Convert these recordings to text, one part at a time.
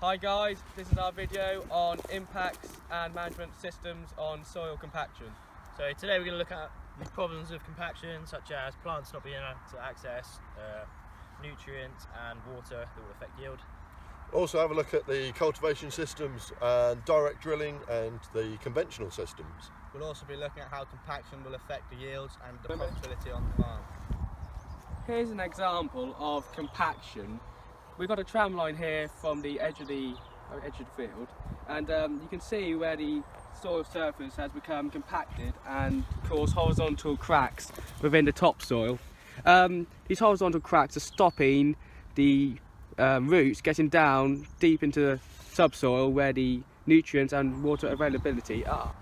Hi guys, this is our video on impacts and management systems on soil compaction. So today we're going to look at the problems of compaction, such as plants not being able to access nutrients and water that will affect yield. Also have a look at the cultivation systems and direct drilling and the conventional systems. We'll also be looking at how compaction will affect the yields and the profitability on the farm. Here's an example of compaction. We've got a tram line here from the edge of the field, and you can see where the soil surface has become compacted and caused horizontal cracks within the topsoil. These horizontal cracks are stopping the roots getting down deep into the subsoil where the nutrients and water availability are.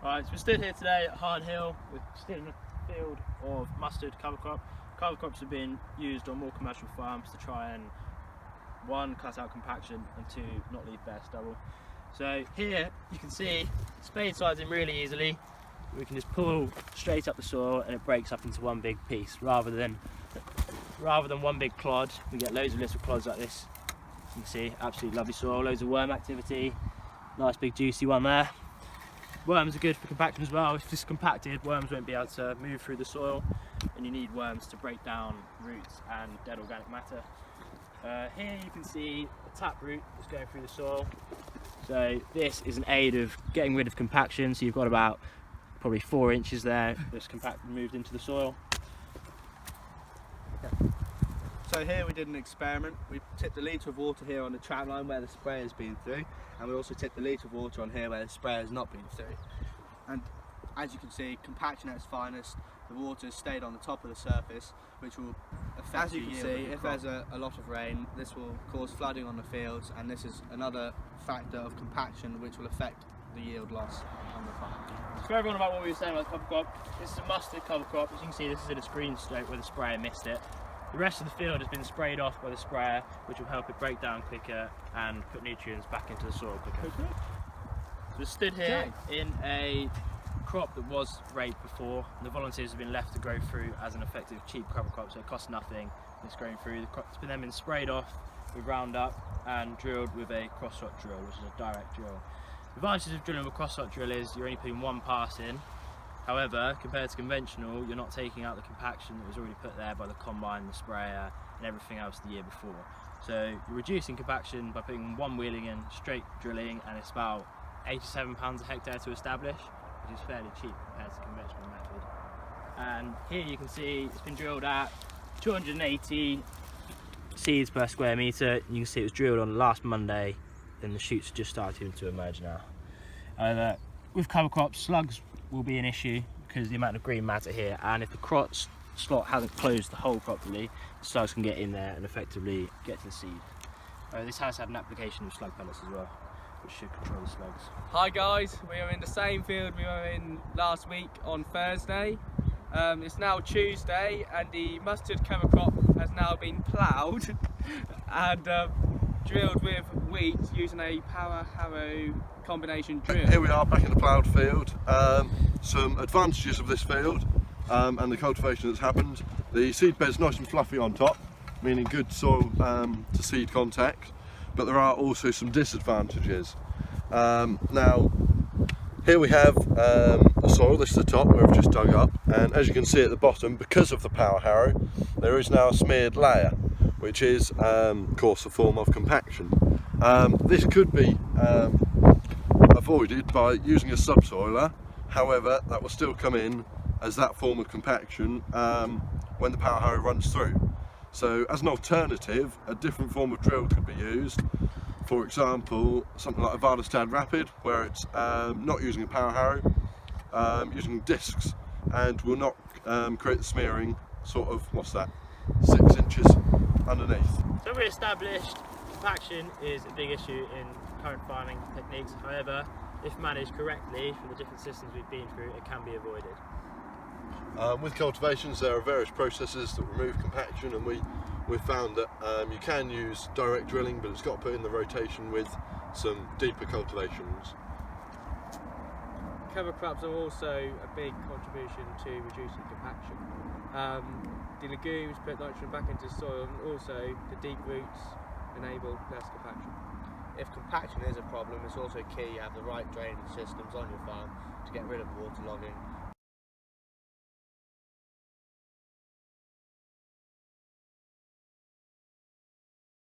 Right, so we're stood here today at Hard Hill. We're stood in a field of mustard cover crop. Cover crops are being used on more commercial farms to try and, one, cut out compaction, and two, not leave bare stubble. So here you can see spade slides in really easily. We can just pull straight up the soil and it breaks up into one big piece rather than one big clod. We get loads of little clods like this. You can see absolutely lovely soil, loads of worm activity, nice big juicy one there. Worms are good for compaction as well. If this is compacted, worms won't be able to move through the soil, and you need worms to break down roots and dead organic matter. Here you can see a taproot that's going through the soil. So this is an aid of getting rid of compaction. So you've got about probably 4 inches there that's moved into the soil. So here we did an experiment. We tipped a litre of water here on the tram line where the spray has been through, and we also tipped a litre of water on here where the spray has not been through. And as you can see, compaction at its finest, the water has stayed on the top of the surface, which will affect, as you can see, if there's a lot of rain, this will cause flooding on the fields, and this is another factor of compaction which will affect the yield loss on the farm. So for everyone about what we were saying about the cover crop, this is a mustard cover crop. As you can see, this is in a screen stroke where the sprayer missed it. The rest of the field has been sprayed off by the sprayer, which will help it break down quicker and put nutrients back into the soil quicker. So we're stood here in a crop that was raked before. The volunteers have been left to grow through as an effective cheap cover crop, so it costs nothing. It's growing through. The crop's been sprayed off with Roundup and drilled with a cross-shot drill, which is a direct drill. The advantage of drilling with a cross-shot drill is you're only putting one pass in. However, compared to conventional, you're not taking out the compaction that was already put there by the combine, the sprayer, and everything else the year before. So you're reducing compaction by putting one wheeling in, straight drilling, and it's about £87 a hectare to establish, which is fairly cheap compared to the conventional method. And here you can see it's been drilled at 280 seeds per square metre. You can see it was drilled on last Monday, and the shoots are just starting to emerge now. However, with cover crops, slugs will be an issue because of the amount of green matter here, and if the crop slot hasn't closed the hole properly, the slugs can get in there and effectively get to the seed. This has had an application of slug pellets as well, which should control the slugs. Hi guys, we are in the same field we were in last week on Thursday. It's now Tuesday and the mustard cover crop has now been ploughed and drilled with wheat using a power harrow combination drill. Here we are back in the ploughed field. Some advantages of this field and the cultivation that's happened. The seed bed's nice and fluffy on top, meaning good soil to seed contact, but there are also some disadvantages. Now here we have the soil. This is the top where we've just dug up, and as you can see at the bottom, because of the power harrow, there is now a smeared layer, which is of course a form of compaction. This could be avoided by using a subsoiler. However, that will still come in as that form of compaction when the power harrow runs through. So as an alternative, a different form of drill could be used. For example, something like a Vardestad Rapid, where it's not using a power harrow, using discs, and will not create the smearing sort of, 6 inches underneath. So we established compaction is a big issue in current farming techniques. However, if managed correctly from the different systems we've been through, it can be avoided. With cultivations, there are various processes that remove compaction, and we've found that you can use direct drilling, but it's got to put in the rotation with some deeper cultivations. Cover crops are also a big contribution to reducing compaction. The legumes put nitrogen back into the soil, and also the deep roots enable less compaction. if compaction is a problem, it's also key you have the right drainage systems on your farm to get rid of waterlogging